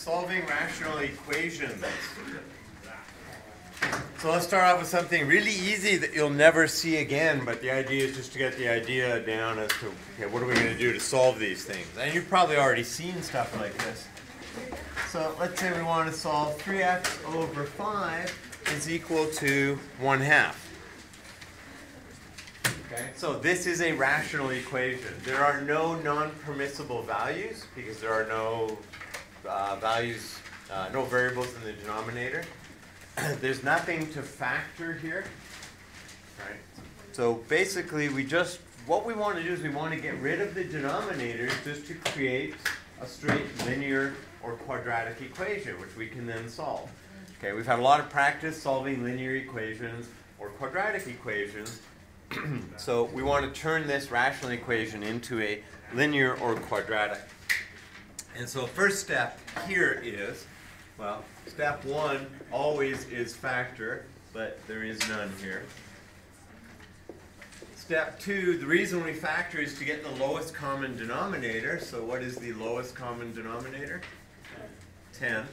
solving rational equations. So let's start off with something really easy that you'll never see again, but the idea is just to get the idea down as to, okay, what are we going to do to solve these things? And you've probably already seen stuff like this. So let's say we want to solve 3x over 5 is equal to 1/2. Okay, so this is a rational equation. There are no non-permissible values because there are no no variables in the denominator. There's nothing to factor here. Right? So basically, what we want to do is we want to get rid of the denominators just to create a straight linear or quadratic equation, which we can then solve. Okay, we've had a lot of practice solving linear equations or quadratic equations. So we want to turn this rational equation into a linear or quadratic. And so first step here is, well, step 1 always is factor, but there is none here. Step 2, the reason we factor is to get the lowest common denominator. So what is the lowest common denominator? 10.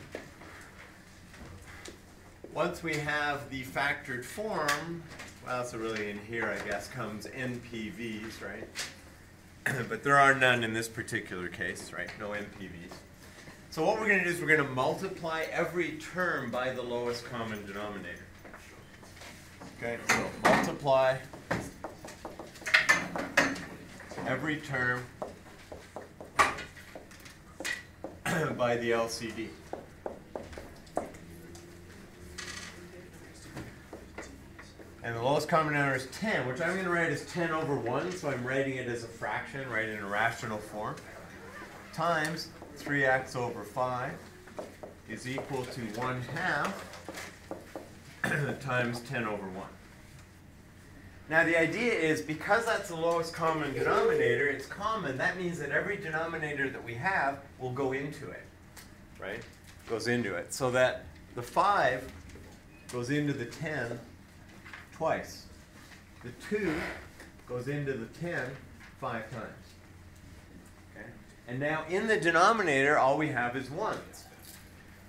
Once we have the factored form, well, so really in here, I guess, comes NPVs, right? But there are none in this particular case, right? No NPVs. So what we're going to do is we're going to multiply every term by the lowest common denominator. Okay, so multiply every term by the LCD. And the lowest common denominator is 10, which I'm going to write as 10 over 1, so I'm writing it as a fraction, right, in a rational form, times 3x over 5 is equal to 1/2 times 10 over 1. Now the idea is, because that's the lowest common denominator, it's common, that means that every denominator that we have will go into it, right? Goes into it, so that the 5 goes into the 10 twice. The 2 goes into the 10 5 times. Okay? And now in the denominator, all we have is 1s.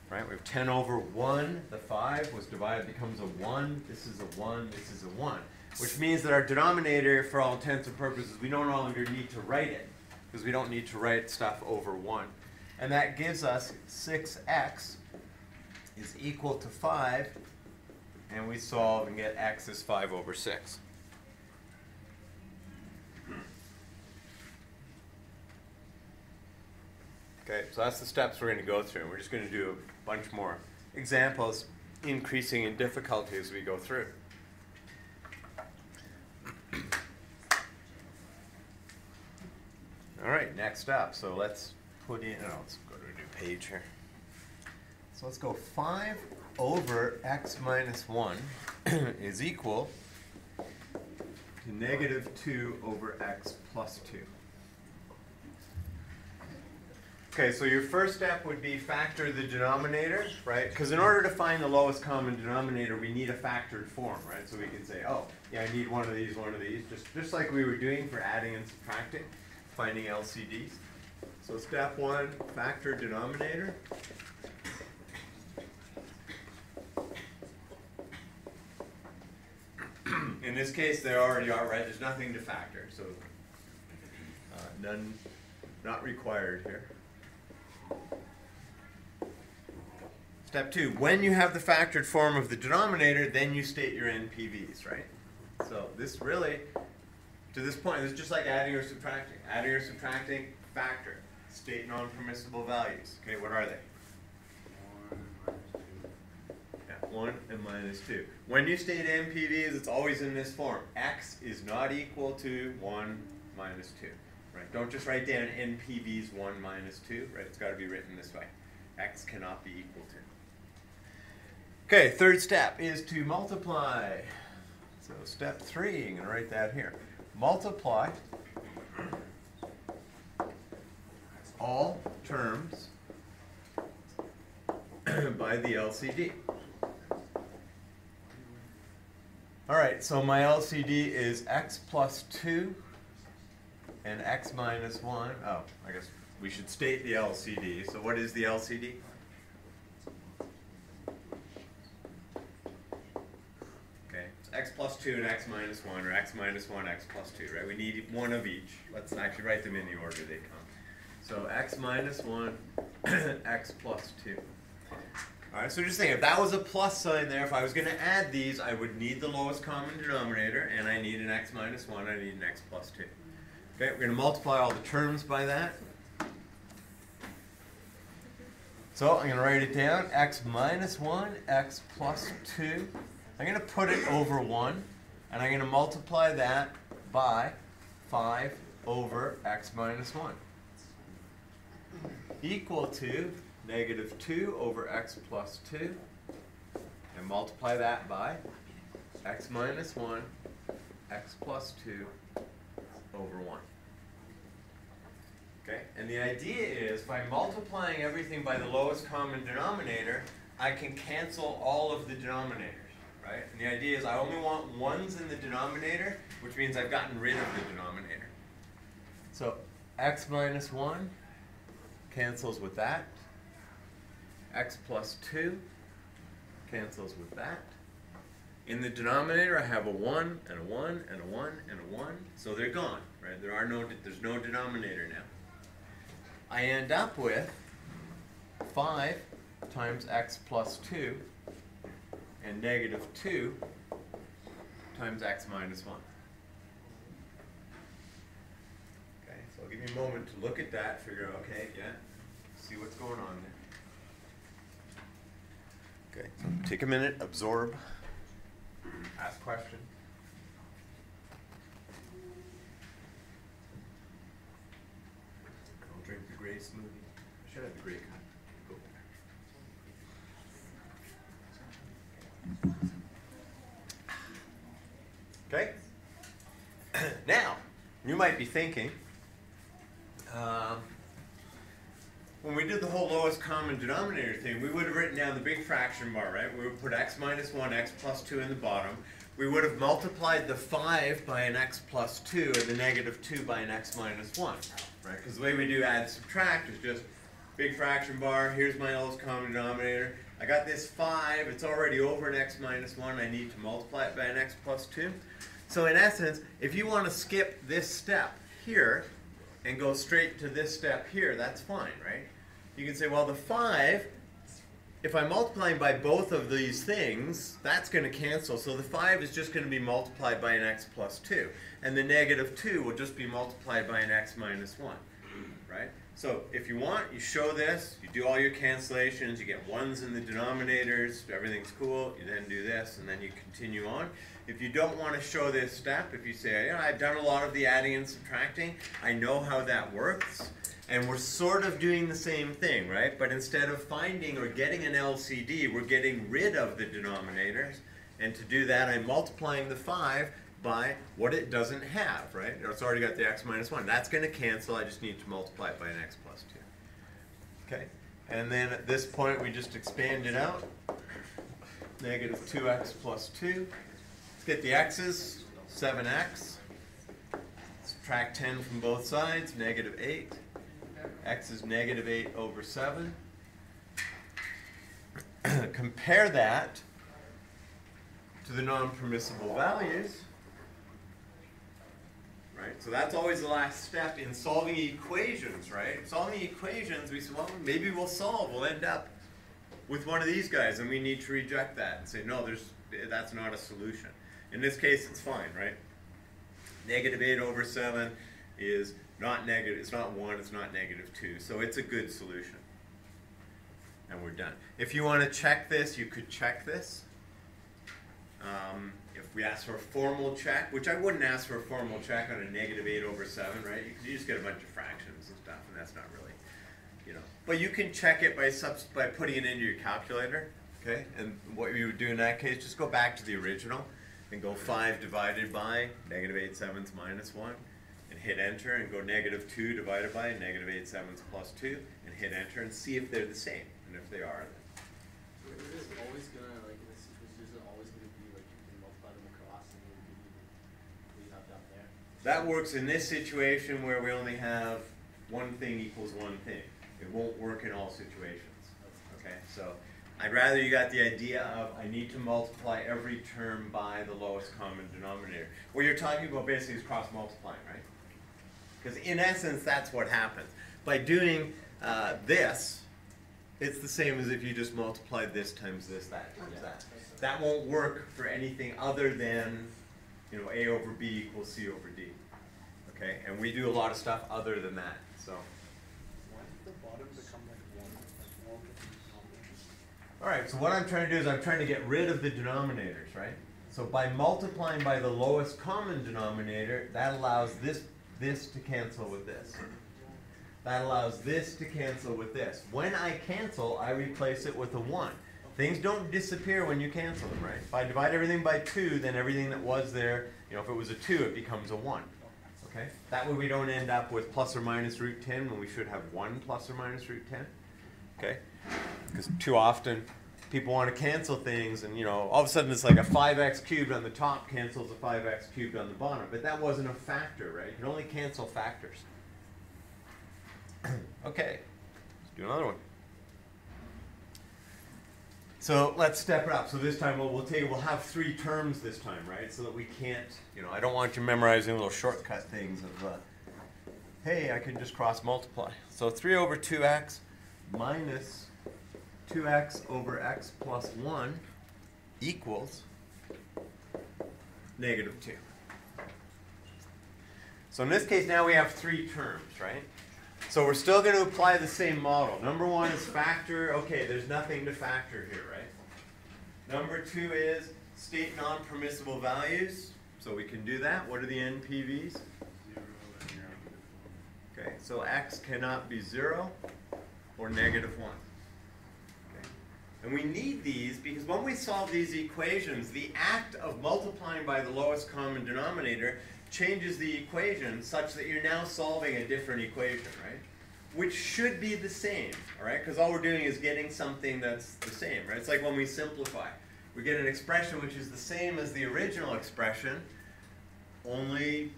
Right? We have 10 over 1. The 5 was divided, becomes a 1. This is a 1. This is a 1. Which means that our denominator, for all intents and purposes, we no longer need to write it, because we don't need to write stuff over 1. And that gives us 6x is equal to 5. And we solve and get x is 5 over 6. Okay, so that's the steps we're going to go through. We're just going to do a bunch more examples, increasing in difficulty as we go through. All right, next up. So let's put in, let's go to a new page here. So let's go 5 over x minus 1 is equal to negative 2 over x plus 2. Okay, so your first step would be factor the denominator, right? Because in order to find the lowest common denominator, we need a factored form, right? So we can say, oh, yeah, I need one of these, just like we were doing for adding and subtracting, finding LCDs. So step 1, factor denominator. In this case, they already are, right? There's nothing to factor, so none, not required here. Step 2, when you have the factored form of the denominator, then you state your NPVs, right? So this really, to this point, this is just like adding or subtracting. Adding or subtracting, factor. State non-permissible values. Okay, what are they? 1 and minus 2. When you state NPVs, it's always in this form. X is not equal to 1 minus 2. Right? Don't just write down NPVs 1 minus 2. Right? It's got to be written this way. X cannot be equal to. Okay, third step is to multiply. So step 3, I'm going to write that here. Multiply all terms by the LCD. All right, so my LCD is x plus 2 and x minus 1. Oh, I guess we should state the LCD. So what is the LCD? x plus 2 and x minus 1, or x minus 1, x plus 2, right? We need one of each. Let's actually write them in the order they come. So x minus 1, x plus 2. All right, so just think, if that was a plus sign there, if I was going to add these, I would need the lowest common denominator, and I need an x minus 1, I need an x plus 2. Okay, we're going to multiply all the terms by that. So I'm going to write it down, x minus 1, x plus 2. I'm going to put it over 1, and I'm going to multiply that by 5 over x minus 1. Equal to negative 2 over x plus 2. And multiply that by x minus 1, x plus 2 over 1. Okay, and the idea is by multiplying everything by the lowest common denominator, I can cancel all of the denominators, right? And the idea is I only want ones in the denominator, which means I've gotten rid of the denominator. So x minus 1 cancels with that. X plus 2 cancels with that. In the denominator, I have a 1 and a 1 and a 1 and a 1, so they're gone, right? There's no denominator now. I end up with 5 times x plus 2 and negative 2 times x minus 1. Okay, so I'll give you a moment to look at that, figure out, okay, yeah, see what's going on there. Okay, so take a minute, absorb, ask questions. Don't drink the gray smoothie. I should have the gray cup. Okay? Now, you might be thinking, when we did the whole lowest common denominator thing, we would have written down the big fraction bar, right? We would put x minus 1, x plus 2 in the bottom. We would have multiplied the 5 by an x plus 2 and the negative 2 by an x minus 1, right? Because the way we do add and subtract is just big fraction bar, here's my lowest common denominator. I got this 5, it's already over an x minus 1, I need to multiply it by an x plus 2. So in essence, if you want to skip this step here and go straight to this step here, that's fine, right? You can say, well, the 5, if I'm multiplying by both of these things, that's going to cancel. So the 5 is just going to be multiplied by an x plus 2. And the negative 2 will just be multiplied by an x minus 1, right? So if you want, you show this, you do all your cancellations, you get 1s in the denominators, everything's cool, you then do this, and then you continue on. If you don't want to show this step, if you say, yeah, I've done a lot of the adding and subtracting, I know how that works, and we're sort of doing the same thing, right? But instead of finding or getting an LCD, we're getting rid of the denominators, and to do that, I'm multiplying the 5 by what it doesn't have, right? It's already got the x minus 1. That's going to cancel. I just need to multiply it by an x plus 2. Okay? And then at this point, we just expand it out. Negative 2x plus 2. Let's get the x's. 7x. Subtract 10 from both sides. Negative 8. X is negative 8 over 7. Compare that to the non-permissible values. Right? So that's always the last step in solving equations, right? Solving equations, we say, well, maybe we'll solve. We'll end up with one of these guys, and we need to reject that and say, no, that's not a solution. In this case, it's fine, right? Negative 8 over 7 is not negative. It's not 1. It's not negative 2. So it's a good solution. And we're done. If you want to check this, you could check this. If we ask for a formal check, which I wouldn't ask for a formal check on a negative 8 over 7, right? You just get a bunch of fractions and stuff, and that's not really, you know. But you can check it by putting it into your calculator, okay? And what you would do in that case, just go back to the original and go 5 divided by negative 8 sevenths minus 1, and hit enter, and go negative 2 divided by negative 8 sevenths plus 2, and hit enter, and see if they're the same. And if they are, then. So is it always gonna, like, in this situation, is it always gonna be like you can multiply them across and then what you have down there? That works in this situation where we only have one thing equals one thing. It won't work in all situations. Okay, so I'd rather you got the idea of I need to multiply every term by the lowest common denominator. What you're talking about basically is cross multiplying, right? Because in essence, that's what happens. By doing this, it's the same as if you just multiplied this times this, that times that. That won't work for anything other than, you know, A over B equals C over D. Okay, and we do a lot of stuff other than that. So. Why did the bottom become like 1? Like all different combinations? All right, so what I'm trying to do is I'm trying to get rid of the denominators, right? So by multiplying by the lowest common denominator, that allows this to cancel with this. That allows this to cancel with this. When I cancel, I replace it with a 1. Things don't disappear when you cancel them, right? If I divide everything by 2, then everything that was there, you know, if it was a 2, it becomes a 1. Okay? That way we don't end up with plus or minus root 10 when we should have 1 plus or minus root 10. Okay? Because too often people want to cancel things and, you know, all of a sudden it's like a 5x cubed on the top cancels a 5x cubed on the bottom. But that wasn't a factor, right? You can only cancel factors. Okay, let's do another one. So let's step it up. So this time we'll have 3 terms this time, right? So that we can't, you know, I don't want you memorizing little shortcut things of, hey, I can just cross multiply. So 3 over 2x minus 2x over x plus 1 equals negative 2. So in this case now we have 3 terms, right? So we're still going to apply the same model. Number 1 is factor. Okay, there's nothing to factor here, right? Number 2 is state non-permissible values. So we can do that. What are the NPVs? 0 and negative 1. Okay, so x cannot be 0 or negative 1. Okay. And we need these because when we solve these equations, the act of multiplying by the lowest common denominator changes the equation such that you're now solving a different equation, right? Which should be the same, all right? Because all we're doing is getting something that's the same, right? It's like when we simplify. We get an expression which is the same as the original expression, only,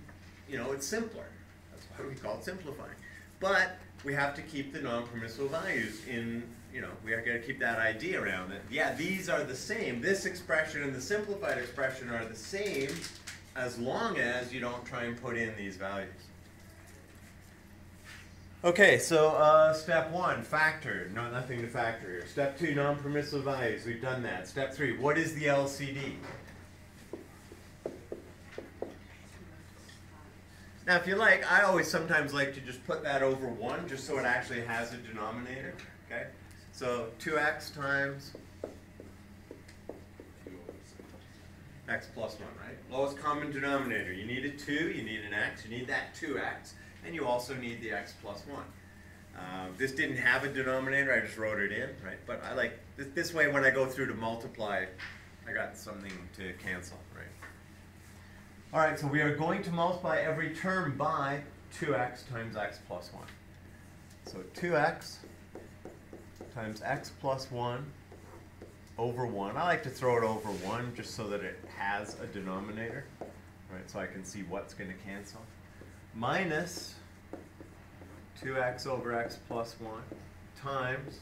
you know, it's simpler. That's why we call it simplifying. But we have to keep the non-permissible values in, you know, we have got to keep that idea around that, yeah, these are the same. This expression and the simplified expression are the same as long as you don't try and put in these values. Okay, so step 1, factor. No, nothing to factor here. Step 2, non-permissible values. We've done that. Step 3, what is the LCD? Now, if you like, I always sometimes like to just put that over 1 just so it actually has a denominator. Okay, so 2x times x plus 1, right? Lowest common denominator. You need a 2, you need an x, you need that 2x, and you also need the x plus 1. This didn't have a denominator, I just wrote it in, right? But I like, this way when I go through to multiply, I got something to cancel, right? All right, so we are going to multiply every term by 2x times x plus 1. So 2x times x plus 1 over 1. I like to throw it over 1 just so that it has a denominator, right? So I can see what's going to cancel. Minus 2x over x plus 1 times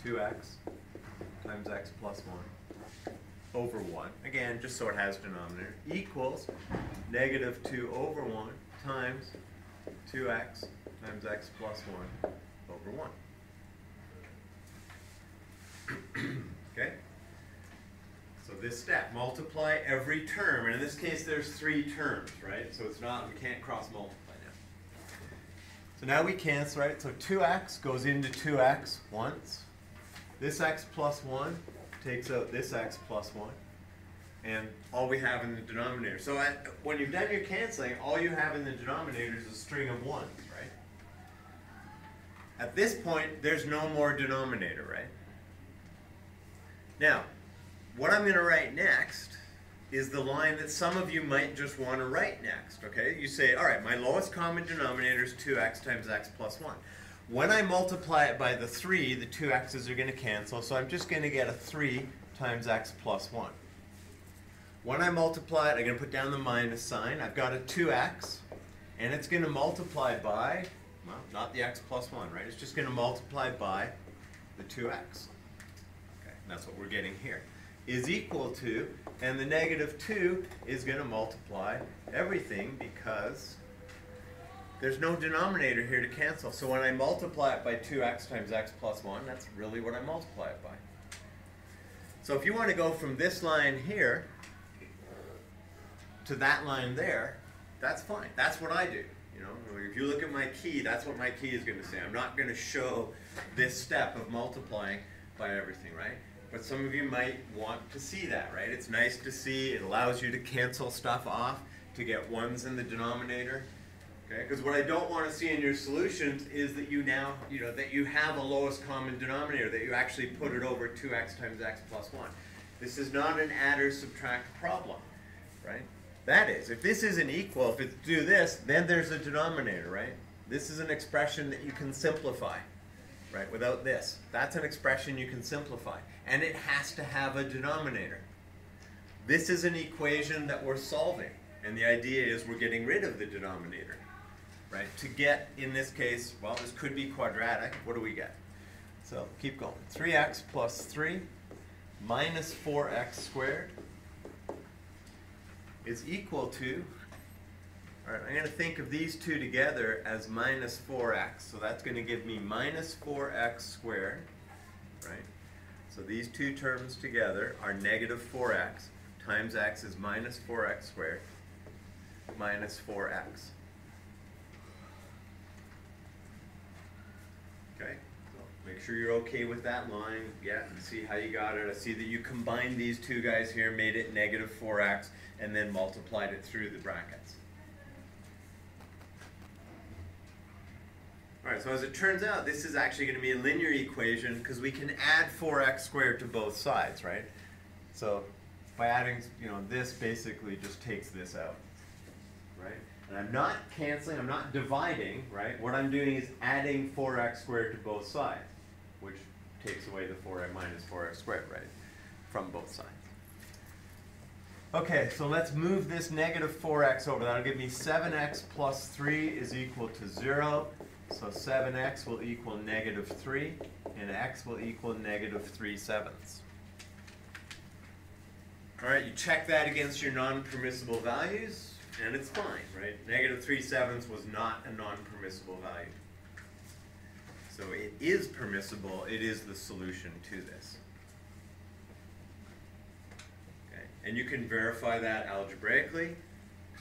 2x times x plus 1 over 1. Again, just so it has denominator. Equals negative 2 over 1 times 2x times x plus 1 over 1. Okay? So this step, multiply every term. And in this case, there's 3 terms, right? So it's not, we can't cross multiply now. So now we cancel, right? So 2x goes into 2x once. This x plus 1 takes out this x plus 1. And all we have in the denominator. So when you've done your canceling, all you have in the denominator is a string of 1s, right? At this point, there's no more denominator, right? Now, what I'm going to write next is the line that some of you might just want to write next, okay? You say, all right, my lowest common denominator is 2x times x plus 1. When I multiply it by the 3, the 2x's are going to cancel, so I'm just going to get a 3 times x plus 1. When I multiply it, I'm going to put down the minus sign. I've got a 2x, and it's going to multiply by, well, not the x plus 1, right? It's just going to multiply by the 2x. that's what we're getting here, is equal to, and the negative 2 is going to multiply everything because there's no denominator here to cancel. So when I multiply it by 2x times x plus 1, that's really what I multiply it by. So if you want to go from this line here to that line there, that's fine. That's what I do. You know, if you look at my key, that's what my key is going to say. I'm not going to show this step of multiplying by everything, right? But some of you might want to see that, right? It's nice to see. It allows you to cancel stuff off to get 1s in the denominator. Okay? Because what I don't want to see in your solutions is that you now, that you have a lowest common denominator, that you actually put it over 2x times x plus 1. This is not an add or subtract problem, right? That is, if this isn't equal, if it's do this, then there's a denominator, right? This is an expression that you can simplify, right, without this. That's an expression you can simplify. And it has to have a denominator. This is an equation that we're solving. And the idea is we're getting rid of the denominator, right? To get, in this case, well, this could be quadratic. What do we get? So keep going. 3x plus 3 minus 4x squared is equal to, all right, I'm going to think of these two together as minus 4x. So that's going to give me minus 4x squared, right? So these two terms together are negative 4x times x is minus 4x squared minus 4x. Okay, so make sure you're okay with that line. Yeah, see how you got it. I see that you combined these two guys here, made it negative 4x, and then multiplied it through the brackets. All right, so as it turns out, this is actually going to be a linear equation because we can add 4x squared to both sides, right? So by adding, this basically just takes this out, right? And I'm not canceling, I'm not dividing, right? What I'm doing is adding 4x squared to both sides, which takes away the 4x minus 4x squared, right? From both sides. Okay, so let's move this negative 4x over. That'll give me 7x plus 3 is equal to 0. So 7x will equal negative 3, and x will equal negative 3/7. All right, you check that against your non-permissible values, and it's fine, right? Negative 3/7 was not a non-permissible value. So it is permissible. It is the solution to this. Okay, and you can verify that algebraically,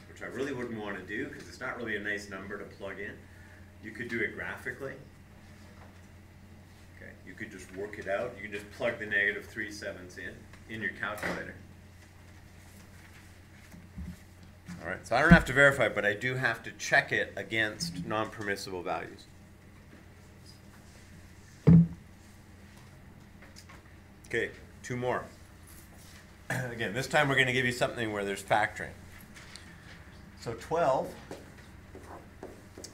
which I really wouldn't want to do because it's not really a nice number to plug in. You could do it graphically. Okay, you could just work it out. You can just plug the negative 3/7 in your calculator. All right, so I don't have to verify, but I do have to check it against non-permissible values. Okay, 2 more. Again, this time we're going to give you something where there's factoring. So 12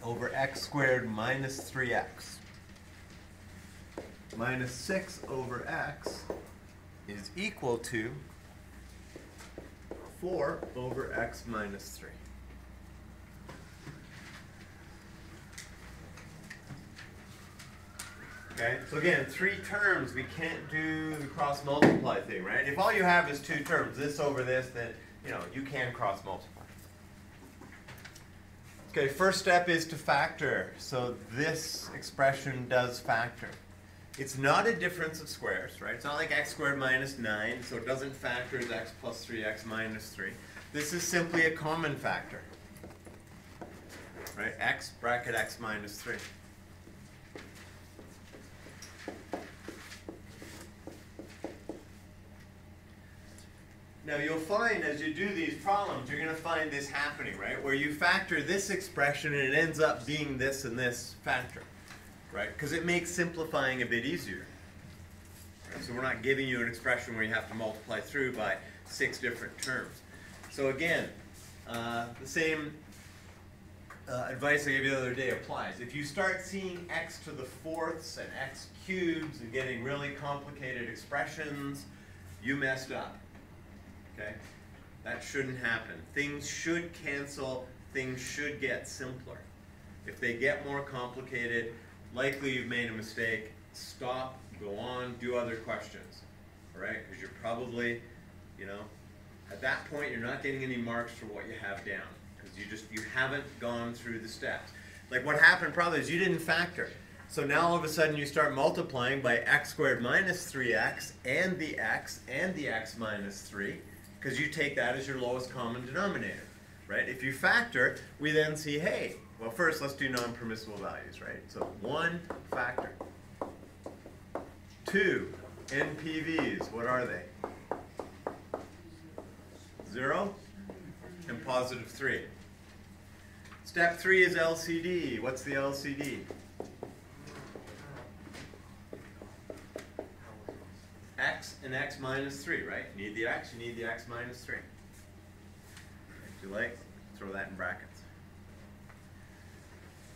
over x squared minus 3x minus 6 over x is equal to 4 over x minus 3. Okay, so again, 3 terms, we can't do the cross multiply thing, right? If all you have is 2 terms, this over this, then you can cross multiply. Okay, first step is to factor. So this expression does factor. It's not a difference of squares, right? It's not like x squared minus 9, so it doesn't factor as x plus 3x minus 3. This is simply a common factor, right? X bracket x minus 3. Now you'll find as you do these problems, you're going to find this happening, right? Where you factor this expression and it ends up being this and this factor, right? Because it makes simplifying a bit easier. Right? So we're not giving you an expression where you have to multiply through by 6 different terms. So again, the same advice I gave you the other day applies. If you start seeing x to the 4ths and x cubes and getting really complicated expressions, you messed up. Okay? That shouldn't happen. Things should cancel. Things should get simpler. If they get more complicated, likely you've made a mistake. Stop, go on, do other questions. all right? Because you're probably, you know, at that point you're not getting any marks for what you have down because you haven't gone through the steps. Like what happened probably is you didn't factor. So now all of a sudden you start multiplying by x squared minus 3x and the x minus 3 because you take that as your lowest common denominator, right? If you factor, we then see, hey, well first let's do non-permissible values, right? So 1 factor. 2 NPVs, what are they? 0 and positive 3. Step 3 is LCD. What's the LCD? X and x minus 3, right? You need the x, you need the x minus 3. If you like, throw that in brackets.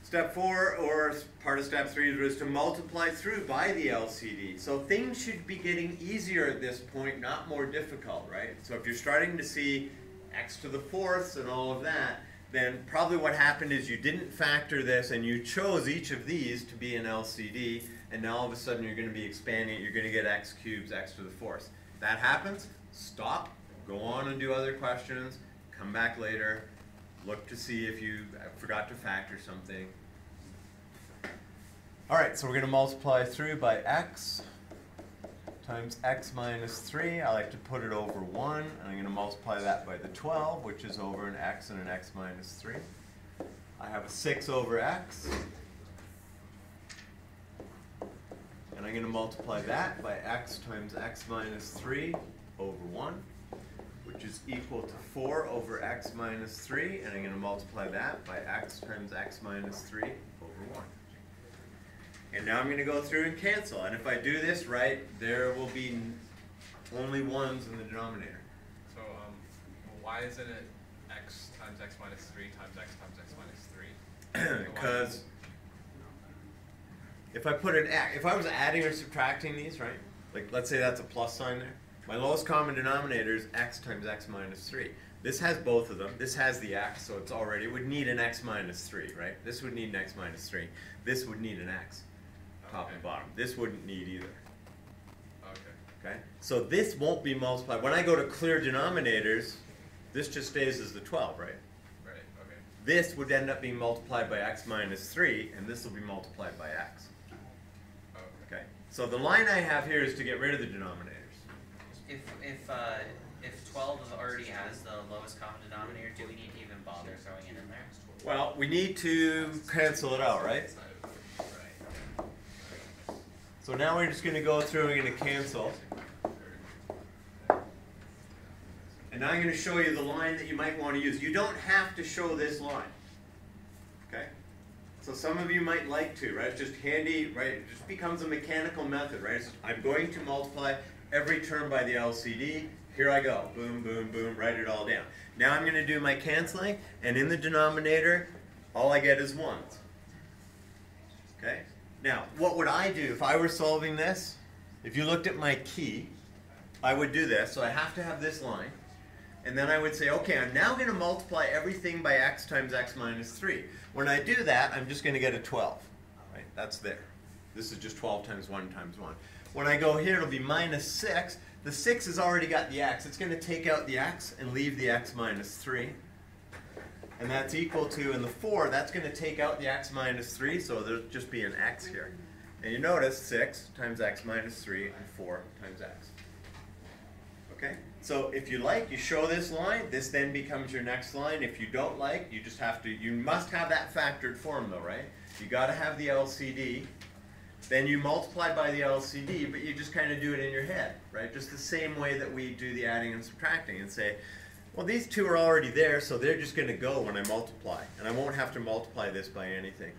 Step 4, or part of step 3, is to multiply through by the LCD. So things should be getting easier at this point, not more difficult, right? So if you're starting to see x to the 4ths and all of that, then probably what happened is you didn't factor this and you chose each of these to be an LCD, and now all of a sudden you're going to be expanding it. You're going to get x cubed, x to the 4th. That happens, stop, go on and do other questions, come back later, look to see if you forgot to factor something. All right, so we're going to multiply through by x times x minus 3. I like to put it over 1, and I'm going to multiply that by the 12, which is over an x and an x minus 3. I have a 6 over x, and I'm going to multiply that by x times x minus 3 over 1, which is equal to 4 over x minus 3, and I'm going to multiply that by x times x minus 3 over 1. And now I'm going to go through and cancel. And if I do this right, there will be only 1s in the denominator. So why isn't it x times x minus 3 times x minus 3? Because if I put an x, if I was adding or subtracting these, right? Like let's say that's a plus sign there. My lowest common denominator is x times x minus 3. This has both of them. This has the x, so it would need an x minus 3, right? This would need an x minus 3. This would need an x. Top and bottom. This wouldn't need either. Okay. So this won't be multiplied. When I go to clear denominators, this just stays as the 12, right? Right. Okay. This would end up being multiplied by x minus 3, and this will be multiplied by x. Okay. So the line I have here is to get rid of the denominators. If 12 already has the lowest common denominator, do we need to even bother throwing it in there? Well, we need to cancel it out, right? So now we're just going to go through and we're going to cancel. And now I'm going to show you the line that you might want to use. You don't have to show this line. Okay? So some of you might like to, right? It's just handy, right? It just becomes a mechanical method, right? I'm going to multiply every term by the LCD. Here I go. Boom, boom, boom. Write it all down. Now I'm going to do my canceling. And in the denominator, all I get is 1s. Okay? Now, what would I do if I were solving this? If you looked at my key, I would do this. So I have to have this line. And then I would say, okay, I'm now going to multiply everything by x times x minus 3. When I do that, I'm just going to get a 12. Right? That's there. This is just 12 times 1 times 1. When I go here, it'll be minus 6. The 6 has already got the x. It's going to take out the x and leave the x minus 3. And that's equal to, in the 4, that's going to take out the x minus 3, so there'll just be an x here. And you notice 6 times x minus 3 and 4 times x. Okay? So if you like, you show this line. This then becomes your next line. If you don't like, you just have to, you must have that factored form though, right? You got to have the LCD. Then you multiply by the LCD, but you just kind of do it in your head, right? Just the same way that we do the adding and subtracting and say, well, these two are already there, so they're just going to go when I multiply. And I won't have to multiply this by anything.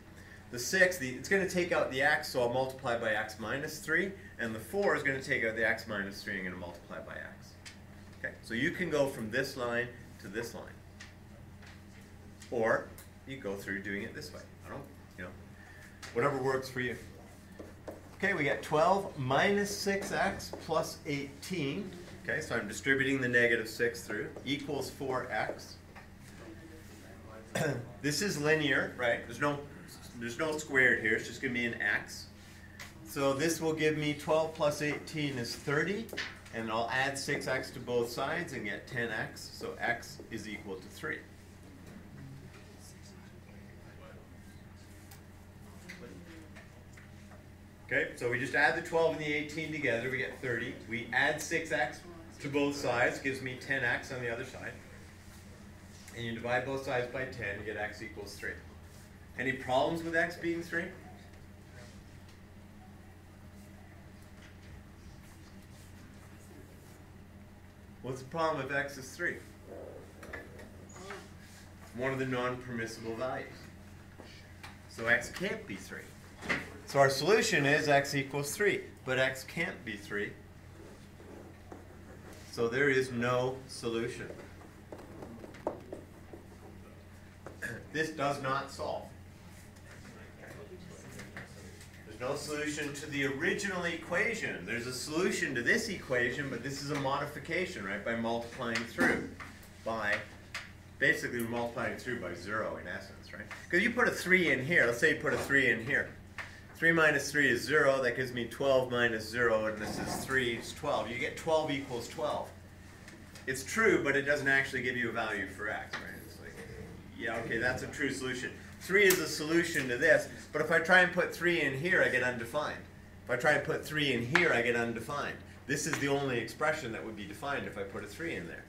The 6, it's going to take out the x, so I'll multiply by x minus 3. And the 4 is going to take out the x minus 3, and I'm going to multiply by x. Okay, so you can go from this line to this line. Or you go through doing it this way. Whatever works for you. Okay, we got 12 minus 6x plus 18. Okay, so I'm distributing the negative 6 through, equals 4x. This is linear, right? There's no squared here, it's just going to be an x. So this will give me 12 plus 18 is 30, And I'll add 6x to both sides and get 10x, so x is equal to 3. Okay, so we just add the 12 and the 18 together, we get 30. We add 6x to both sides, gives me 10x on the other side. And you divide both sides by 10, you get x equals 3. Any problems with x being 3? What's the problem if x is 3? It's one of the non-permissible values. So x can't be 3. So our solution is x equals 3, but x can't be 3. So there is no solution. This does not solve. There's no solution to the original equation. There's a solution to this equation, but this is a modification, right, by multiplying through. Basically multiplying through by 0 in essence, right? Because you put a 3 in here. Let's say you put a 3 in here. 3 minus 3 is 0. That gives me 12 minus 0, and this is 3. It's 12. You get 12 equals 12. It's true, but it doesn't actually give you a value for x, right? It's like, yeah, okay, that's a true solution. 3 is a solution to this, but if I try and put 3 in here, I get undefined. If I try and put 3 in here, I get undefined. This is the only expression that would be defined if I put a 3 in there,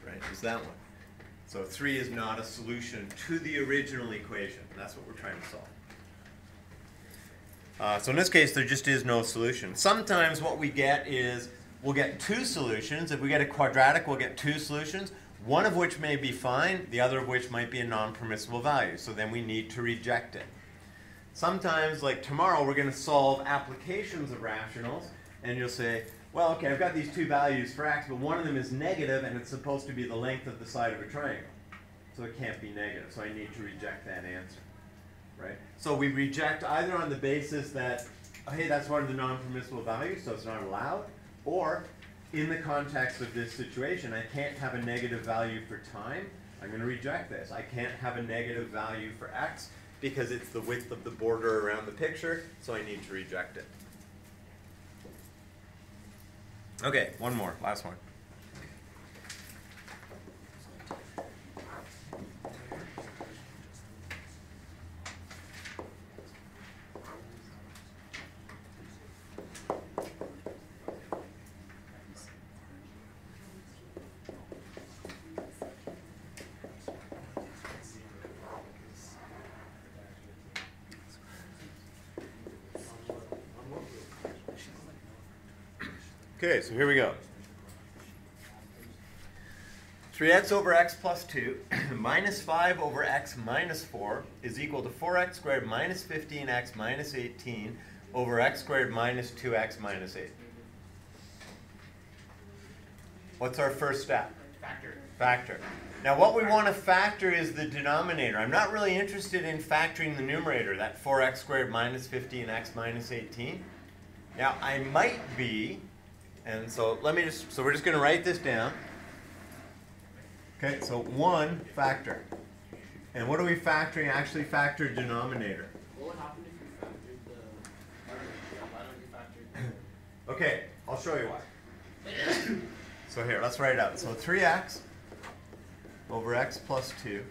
right? Is that one. So 3 is not a solution to the original equation. That's what we're trying to solve. So in this case, there just is no solution. Sometimes what we get is we'll get 2 solutions. If we get a quadratic, we'll get 2 solutions, one of which may be fine, the other of which might be a non-permissible value. So then we need to reject it. Sometimes, like tomorrow, we're going to solve applications of rationals, and you'll say, well, okay, I've got these 2 values for x, but one of them is negative, and it's supposed to be the length of the side of a triangle. So it can't be negative, so I need to reject that answer. Right? So we reject either on the basis that, hey, that's one of the non-permissible values, so it's not allowed, or in the context of this situation, I can't have a negative value for time. I'm going to reject this. I can't have a negative value for x because it's the width of the border around the picture, so I need to reject it. Okay, one more, last one. Okay, so here we go. 3x over x plus 2 minus 5 over x minus 4 is equal to 4x squared minus 15x minus 18 over x squared minus 2x minus 8. What's our first step? Factor. Now what we want to factor is the denominator. I'm not really interested in factoring the numerator, that 4x squared minus 15x minus 18. Now I might be, and so we're just going to write this down. Okay, so 1 factor. And what are we factoring? Actually factor denominator. What would happen if you factored the numerator? Why don't you factor the Okay, I'll show you why. So here, let's write it out. So 3x over x plus 2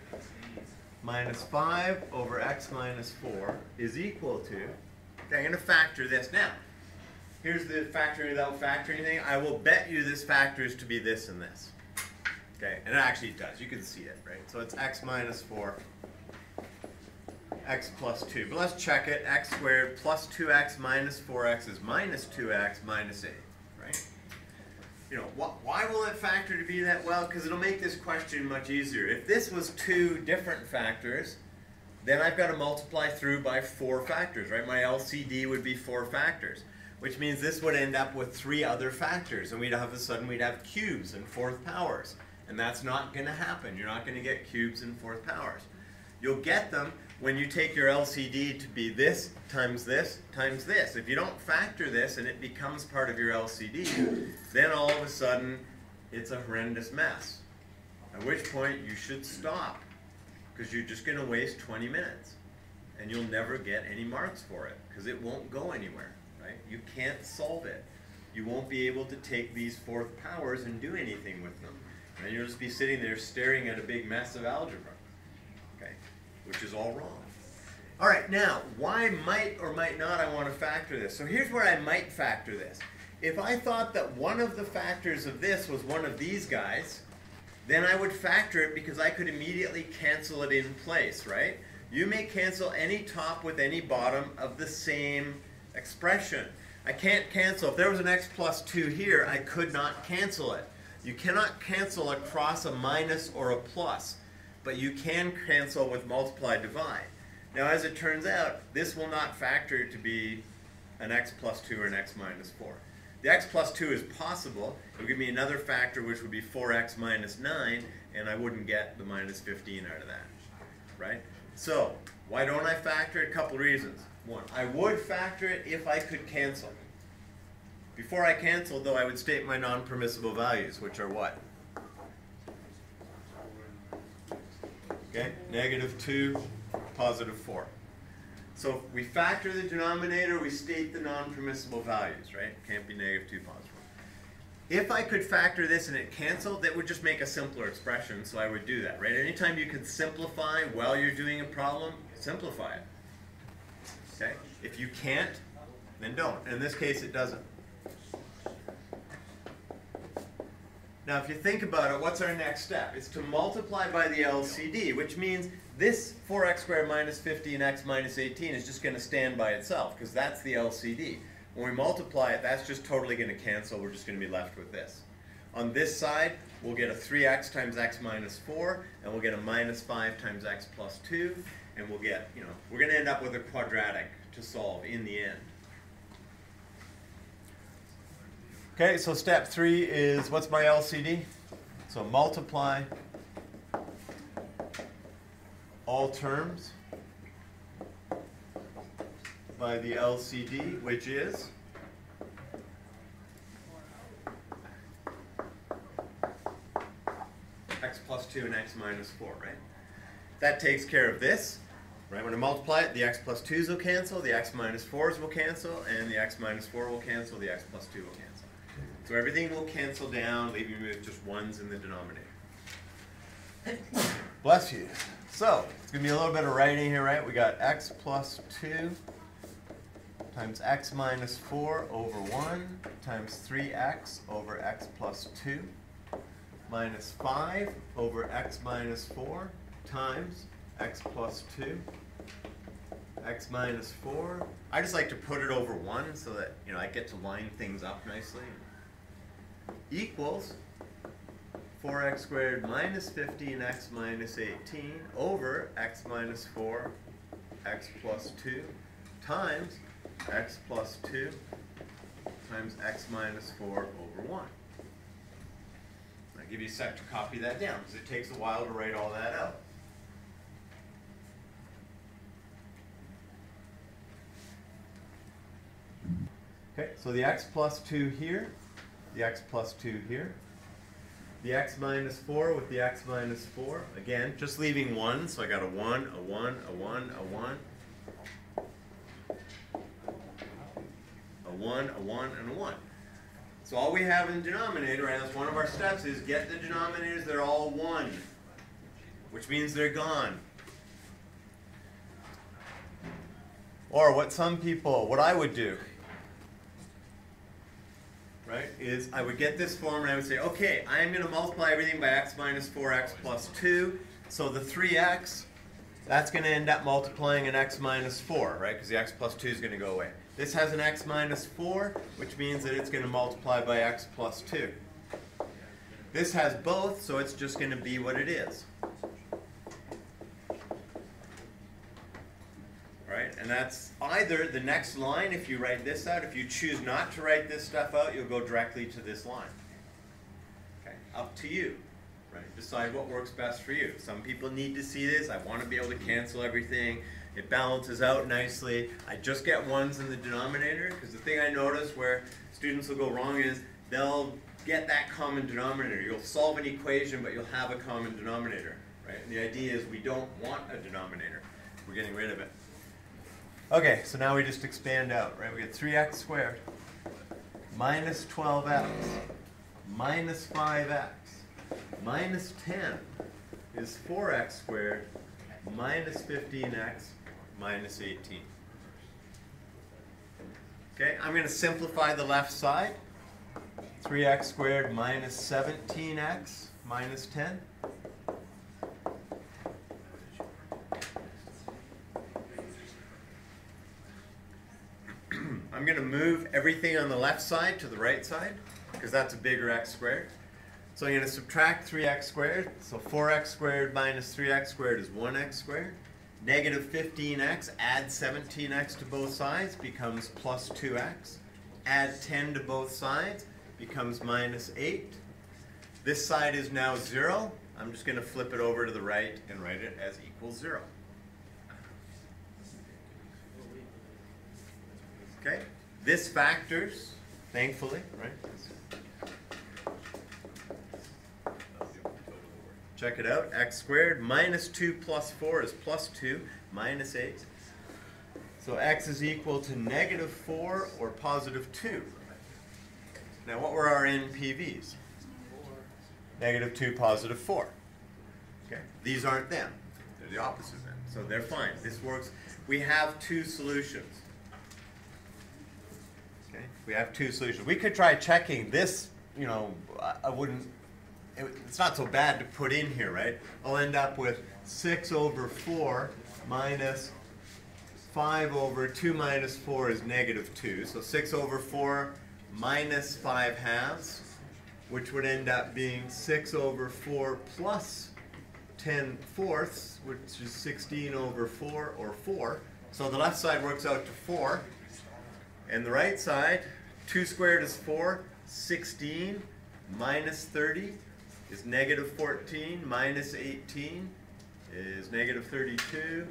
minus 5 over x minus 4 is equal to, okay, I'm going to factor this. Now, here's the factoring without factoring thing. I will bet you this factors to be this and this. Okay, and it actually does. You can see it, right? So it's x minus 4, x plus 2. But let's check it. X squared plus 2x minus 4x is minus 2x minus 8, right? You know, why will it factor to be that? Well, because it'll make this question much easier. If this was 2 different factors, then I've got to multiply through by 4 factors, right? My LCD would be 4 factors, which means this would end up with 3 other factors, and we'd have cubes and 4th powers. And that's not going to happen. You're not going to get cubes and 4th powers. You'll get them when you take your LCD to be this times this times this. If you don't factor this and it becomes part of your LCD, then all of a sudden it's a horrendous mess. At which point you should stop, because you're just going to waste 20 minutes. And you'll never get any marks for it, because it won't go anywhere, right? You can't solve it you won't be able to take these fourth powers and do anything with them. And you'll just be sitting there staring at a big mess of algebra, okay, which is all wrong. All right, now, why might or might not I want to factor this? So here's where I might factor this. If I thought that one of the factors of this was one of these guys, then I would factor it because I could immediately cancel it in place, right? You may cancel any top with any bottom of the same expression. I can't cancel. If there was an x plus 2 here, I could not cancel it. You cannot cancel across a minus or a plus, but you can cancel with multiply, divide. Now, as it turns out, this will not factor to be an x plus 2 or an x minus 4. The x plus 2 is possible. It would give me another factor, which would be 4x minus 9, and I wouldn't get the minus 15 out of that, right? So, why don't I factor it? A couple reasons. One, I would factor it if I could cancel. Before I cancel, though, I would state my non-permissible values, which are what? Okay, -2, +4. So if we factor the denominator, we state the non-permissible values, right? Can't be -2, +4. If I could factor this and it canceled, that would just make a simpler expression, so I would do that, right? Anytime you can simplify while you're doing a problem, simplify it. Okay? If you can't, then don't. In this case, it doesn't. Now, if you think about it, what's our next step? It's to multiply by the LCD, which means this 4x squared minus 50 and x minus 18 is just going to stand by itself, because that's the LCD. When we multiply it, that's just totally going to cancel. We're just going to be left with this. On this side, we'll get a 3x times x minus 4, and we'll get a minus 5 times x plus 2, and we'll get, we're going to end up with a quadratic to solve in the end. Okay, so step 3 is, what's my LCD? So multiply all terms by the LCD, which is x plus 2 and x minus 4, right? That takes care of this, right? When I multiply it, the x plus 2's will cancel, the x minus 4's will cancel, and the x minus 4 will cancel, the x plus 2 will cancel. So everything will cancel down, leaving me with just 1's in the denominator. Bless you. So, it's going to be a little bit of writing here, right? We got x plus 2 times x minus 4 over 1 times 3x over x plus 2 minus 5 over x minus 4 times x plus 2 x minus 4. I just like to put it over 1 so that, I get to line things up nicely. Equals 4x squared minus 50 and x minus 18 over x minus 4 x plus 2 times x plus 2 times x minus 4 over 1. I'll give you a sec to copy that down because it takes a while to write all that out. Okay, so the x plus 2 here, the x plus 2 here, the x minus 4 with the x minus 4. Again, just leaving 1, so I got a 1, a 1, a 1, a 1, a 1, a 1, and a 1. So all we have in the denominator, and that's one of our steps, is get the denominators, they're all 1, which means they're gone. Or what I would do, right, is I would get this form and I would say, okay, I'm going to multiply everything by x minus 4x plus 2. So the 3x, that's going to end up multiplying an x minus 4, right, because the x plus 2 is going to go away. This has an x minus 4, which means that it's going to multiply by x plus 2. This has both, so it's just going to be what it is. Right? And that's either the next line, if you write this out. If you choose not to write this stuff out, you'll go directly to this line. Okay? Up to you. Right? Decide what works best for you. Some people need to see this. I want to be able to cancel everything. It balances out nicely. I just get 1's in the denominator, because the thing I notice where students will go wrong is they'll get that common denominator. You'll solve an equation, but you'll have a common denominator. Right? And the idea is we don't want a denominator. We're getting rid of it. Okay, so now we just expand out, right? We get 3x squared minus 12x, minus 5x, minus 10 is 4x squared, minus 15x, minus 18. Okay, I'm going to simplify the left side. 3x squared minus 17x minus 10. I'm going to move everything on the left side to the right side because that's a bigger x squared. So I'm going to subtract 3x squared. So 4x squared minus 3x squared is 1x squared. Negative 15x, add 17x to both sides, becomes plus 2x. Add 10 to both sides, becomes minus 8. This side is now 0. I'm just going to flip it over to the right and write it as equals 0. Okay? This factors, thankfully, right? Check it out. X squared minus 2 plus 4 is plus 2 minus 8. So x is equal to negative 4 or positive 2. Now what were our NPVs? Negative 2, positive 4. Okay. These aren't them. They're the opposite then. So they're fine. This works. We have two solutions. Okay. We have two solutions. We could try checking this, you know, I wouldn't. It's not so bad to put in here, right? I'll end up with 6 over 4 minus 5 over 2 minus 4 is negative 2. So 6 over 4 minus 5 halves, which would end up being 6 over 4 plus 10 fourths, which is 16 over 4 or 4. So the left side works out to 4. And the right side, 2 squared is 4, 16 minus 30 is negative 14, minus 18 is negative 32,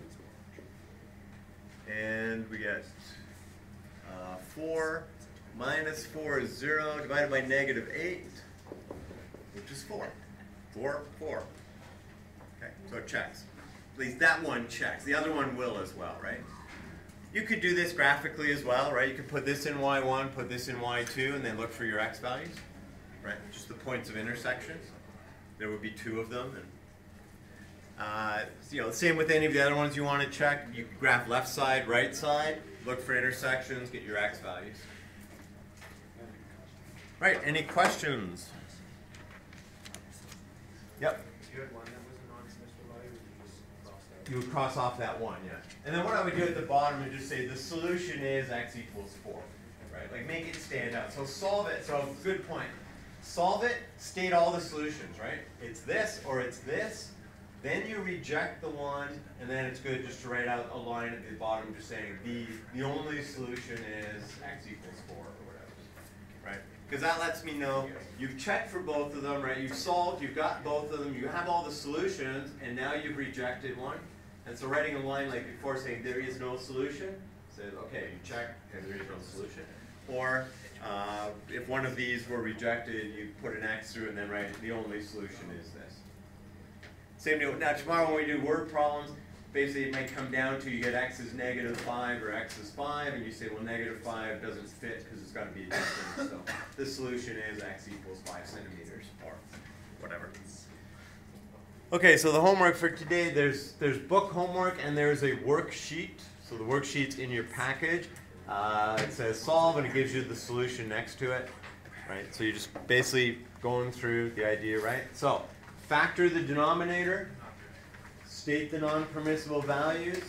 and we get 4 minus 4 is 0, divided by negative 8, which is 4. 4, 4. Okay, so it checks. At least that one checks. The other one will as well, right? You could do this graphically as well, right? You could put this in y1, put this in y2, and then look for your x values, right? Just the points of intersection. There would be 2 of them. And, you know, same with any of the other ones you want to check. You can graph left side, right side, look for intersections, get your x values. Right, any questions? Yep. You had one that was a non-semester value, or you just crossed out? You would cross off that one, yeah. And then what I would do at the bottom is just say the solution is x equals 4. Right? Like make it stand out. So solve it. So good point. Solve it, state all the solutions, right? It's this or it's this. Then you reject the one, and then it's good just to write out a line at the bottom just saying the only solution is x equals 4 or whatever, right? Because that lets me know you've checked for both of them, right? You've solved, you've got both of them, you have all the solutions, and now you've rejected one. And so writing a line like before saying there is no solution, says, okay, you check and there is no solution. Or if one of these were rejected, you put an X through and then write the only solution is this. Same deal. Now tomorrow when we do word problems, basically it might come down to you get X is negative 5 or X is 5, and you say, well, negative 5 doesn't fit because it's got to be a distance. So the solution is X equals 5 centimeters or whatever. Okay, so the homework for today, there's book homework and there's a worksheet. So the worksheet's in your package. It says solve and it gives you the solution next to it, right? So you're just basically going through the idea, right? So factor the denominator, state the non-permissible values,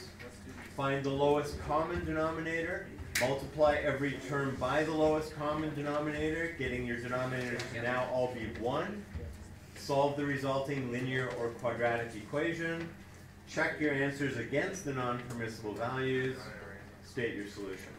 find the lowest common denominator, multiply every term by the lowest common denominator, getting your denominators to now all be 1, solve the resulting linear or quadratic equation, check your answers against the non-permissible values, state your solution.